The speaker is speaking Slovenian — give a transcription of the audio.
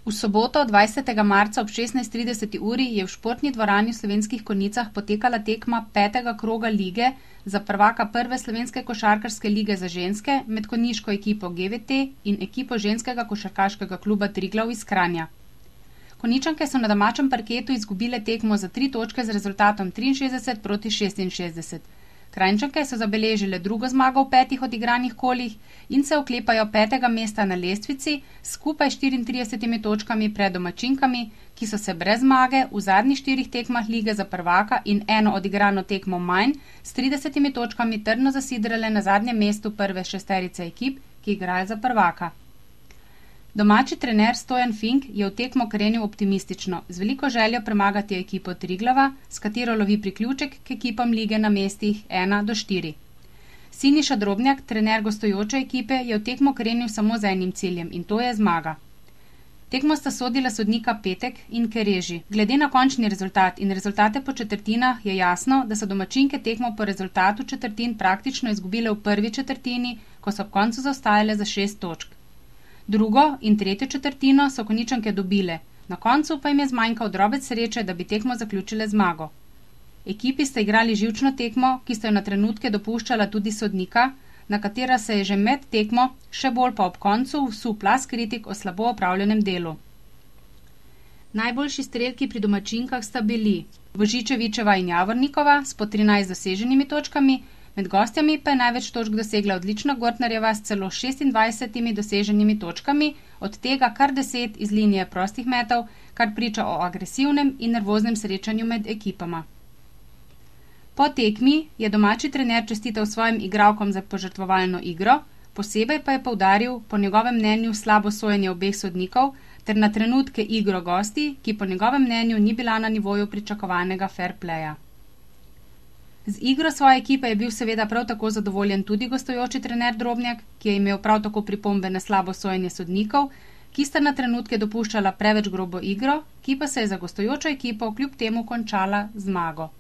V soboto, 20. marca ob 16:30 uri je v športni dvorani v Slovenskih Konjicah potekala tekma 5. kroga lige za prvaka prve slovenske košarkarske lige za ženske med konjiško ekipo GVT in ekipo ženskega košarkarskega kluba Triglav iz Kranja. Konjičanke so na domačem parketu izgubile tekmo za 3 točke z rezultatom 63-66. Kranjčanke so zabeležile drugo zmago v 5 odigranih kolih in se oklepajo 5. mesta na lestvici s skupaj 34 točkami pred domačinkami, ki so se brez zmage v zadnjih 4 tekmah lige za prvaka in eno odigrano tekmo manj s 30 točkami trdno zasidrale na zadnjem mestu prve šesterice ekip, ki igrajo za prvaka. Domači trener Stojan Fink je v tekmo krenil optimistično, z veliko željo premagati ekipo Triglava, s katero lovi priključek k ekipam lige na mestih 1-4. Siniša Drobnjak, trener gostujoče ekipe, je v tekmo krenil samo z enim ciljem in to je zmaga. Tekmo sta sodila sodnika Petek in Kereži. Glede na končni rezultat in rezultate po četrtinah je jasno, da so domačinke tekmo po rezultatu četrtin praktično izgubile v prvi četrtini, ko so ob koncu zaostajale za 6 točk. Drugo in tretjo četrtino so Konjičanke dobile, na koncu pa jim je zmanjkal drobec sreče, da bi tekmo zaključile zmago. Ekipi sta igrali živčno tekmo, ki sta jo na trenutke dopuščala tudi sodnika, na katera se je že med tekmo, še bolj pa ob koncu, vsul plaz kritik o slabo opravljenem delu. Najboljši strelki pri domačinkah sta bili Božičevičeva in Javornikova s po 13 doseženimi točkami, med gostjami pa je največ točk dosegla odlična Gortnarjeva s celo 26 doseženimi točkami, od tega kar 10 iz linije prostih metov, kar priča o agresivnem in nervoznem srečanju med ekipama. Po tekmi je domači trener čestital svojim igralkom za požrtvovalno igro, posebej pa je poudaril po njegovem mnenju slabo sojenje obeh sodnikov ter na trenutke igro gosti, ki po njegovem mnenju ni bila na nivoju pričakovanega fair playa. Z igro svoje ekipe je bil seveda prav tako zadovoljen tudi gostujoči trener Drobnjak, ki je imel prav tako pripombe na slabo sojenje sodnikov, ki sta na trenutke dopuščala preveč grobo igro, ki pa se je za gostujočo ekipo kljub temu končala z zmago.